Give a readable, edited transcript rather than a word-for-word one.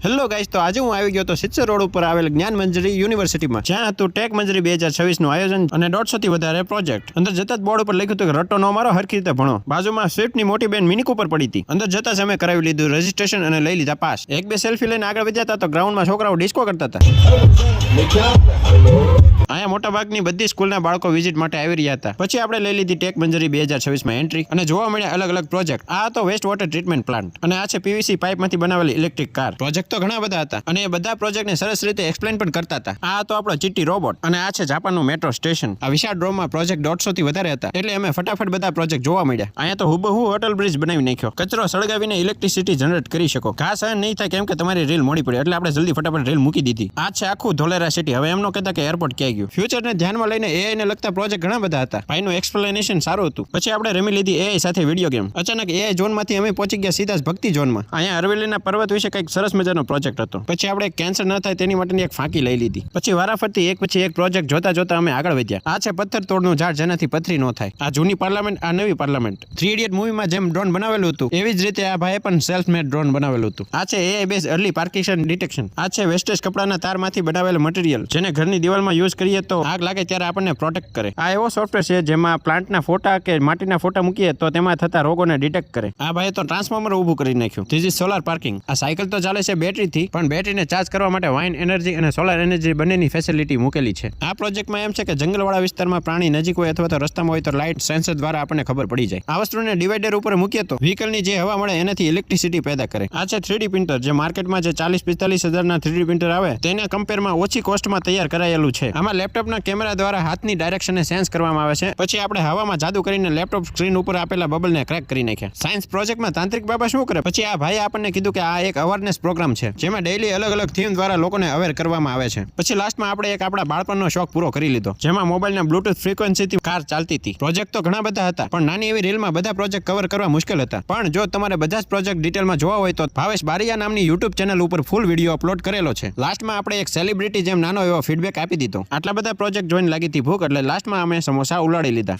Hello guys, તો આજે હું આવી ગયો તો સિત્સર રોડ ઉપર આવેલ જ્ઞાન મંજરી યુનિવર્સિટીમાં, જ્યાં હતું ટેક મંજરી 2026 નું આયોજન અને 150 થી વધારે પ્રોજેક્ટ. અંદર જતા જ બોર્ડ ઉપર લખ્યું હતું કે રટ્ટો નો મારો, હરખી રીતે ભણો. બાજુમાં સ્વિફ્ટની મોટી બેન મિની કૂપર પડી હતી. અંદર જતા જ અમે કરાવી લીધું રજીસ્ટ્રેશન અને લઈ લીધા પાસ. એક બે સેલ્ફી લઈને આગળ વધ્યા હતા તો ગ્રાઉન્ડમાં છોકરાઓ ડિસ્કો કરતા હતા. અહીંયા મોટા ભાગની બધી સ્કૂલના બાળકો વિઝિટ માટે આવી રહ્યા હતા. પછી આપણે લઈ લીધી ટેક મંજરી 2026 માં એન્ટ્રી અને જોવા મળ્યા અલગ અલગ પ્રોજેક્ટ. આ હતો વેસ્ટ વોટર ટ્રીટમેન્ટ પ્લાન્ટ અને આ છે પીવીસી પાઇપમાંથી બનાવેલી ઇલેક્ટ્રિક કાર. પ્રોજેક્ટ તો ઘણા બધા હતા અને એ બધા પ્રોજેક્ટને સરસ રીતે એક્સપ્લેન પણ કરતા હતા. આ હતો આપણો ચીટી રોબોટ અને આ છે જાપાનનું મેટ્રો સ્ટેશન. આ વિશાળ ડ્રોમમાં પ્રોજેક્ટ 150 થી વધારે હતા એટલે અમે ફટાફટ બધા પ્રોજેક્ટ જોવા મળ્યા. અહીંયા તો હુબહુ હોટલ બ્રિજ બનાવી નાખ્યો. કચરો સળગાવીને ઇલેક્ટ્રિસિટી જનરેટ કરી શકો. ઘા સહન નહીં થાય કેમ કે તમારી રીલ મોડી પડી એટલે આપણે જલ્દી ફટાફટ રીલ મૂકી દીધી. આ છે આખું ધોલેરા સિટી. હવે એમનો કહેતા કે એરપોર્ટ ક્યાં ગયું. ફ્યુચરને ધ્યાનમાં લઈને એઆઈ ને લગતા પ્રોજેક્ટ ઘણા બધા હતા. ભાઈનું એક્સપ્લેનેશન સારું હતું. પછી આપણે રમી લીધી એઆઈ સાથે વિડીયો ગેમ. અચાનક એઆઈ ઝોનમાંથી અમે પહોંચી ગયા સીધા જ ભક્તિ ઝોનમાં. અહીંયા અરવેલીના પર્વત વિશે કંઈક સરસ મજાનો પ્રોજેક્ટ હતો. પછી આપણે કેન્સર ન થાય તેની માટેની એક ફાંકી લઈ લીધી. પછી વારાફરતી એક પછી એક પ્રોજેક્ટ જોતા જોતા અમે આગળ વધ્યા. આ છે પથ્થર તોડનું ઝાડ જેનાથી પથરી ન થાય. આ જૂની પાર્લામેન્ટ, આ નવી પાર્લામેન્ટ. 3 ઇડિયટ મૂવીમાં જેમ ડ્રોન બનાવેલું હતું એવી જ રીતે આ ભાઈએ પણ સેલ્ફ મેડ ડ્રોન બનાવેલું હતું. આ છે એઆઈ બેઝ અર્લી પાર્કિશન ડિટેક્શન. આ છે વેસ્ટેજ કપડાના તારમાંથી બનાવેલું મટીરિયલ જેને ઘરની દિવાલમાં યુઝ કરીએ તો આગ લાગે ત્યારે આપણને પ્રોટેક્ટ કરે. આ એવો સોફ્ટવેર છે જેમાં પ્લાન્ટના ફોટા કે માટીના ફોટા મૂકીએ તો તેમાં થતા રોગોને ડિટેક્ટ કરે. આ ભાઈએ તો ટ્રાન્સફોર્મર ઊભું કરી નાખ્યું. This is solar parking. આ સાયકલ તો ચાલે છે બેટરીથી, પણ બેટરીને ચાર્જ કરવા માટે વાઇન એનર્જી અને સોલાર એનર્જી બંનેની ફેસિલિટી મૂકેલી છે. આ પ્રોજેક્ટમાં એમ છે કે જંગલવાળા વિસ્તારમાં પ્રાણી નજીક હોય અથવા તો રસ્તામાં હોય તો લાઇટ સેન્સર દ્વારા આપણને ખબર પડી જાય. આ વસ્તુને ડિવાઈડર ઉપર મૂકીએ તો વ્હીકલની જે હવા મળે એનાથી ઇલેક્ટ્રિસિટી પેદા કરે. આ છે 3D પ્રિન્ટર જે માર્કેટમાં જે 40-45 હજારના 3D પ્રિન્ટર આવે તેના કમ્પેરમાં ઓછી કોસ્ટમાં તૈયાર કરાયેલું છે. આમાં લેપટોપના કેમેરા દ્વારા હાથની ડાયરેક્શનને સેન્સ કરવામાં આવે છે. પછી આપણે હવામાં જાદુ કરીને લેપટોપ સ્ક્રીન ઉપર આપેલા બબલને ક્રેક કરી નાખ્યા. સાયન્સ પ્રોજેક્ટમાં તાંત્રિક બાબા શું કરે? પછી આ ભાઈએ આપણને કીધું કે આ એક અવેરનેસ પ્રોગ્રામ છે જેમાં ડેઈલી અલગ અલગ થીમ દ્વારા લોકોને અવેર કરવામાં આવે છે. પછી લાસ્ટમાં આપણે એક આપણા બાળપણનો શોખ પૂરો કરી લીધો જેમાં મોબાઈલના બ્લુટૂથ ફ્રીક્વન્સીથી કાર ચાલતી હતી. પ્રોજેક્ટ તો ઘણા બધા હતા પણ નાની એવી રીલમાં બધા પ્રોજેક્ટ કવર કરવા મુશ્કેલ હતા. પણ જો તમારે બધા જ પ્રોજેક્ટ ડિટેલમાં જોવા હોય તો ભાવેશ બારિયા નામની યુટ્યુબ ચેનલ ઉપર ફૂલ વિડીયો અપલોડ કરેલો છે. લાસ્ટમાં આપણે એક સેલિબ્રિટી જેમ નાનો એવો ફીડબેક આપી દીધો. આટલા બધા પ્રોજેક્ટ જોઈને લાગી હતી ભૂખ એટલે લાસ્ટમાં અમે સમોસા ઉલાડી લીધા.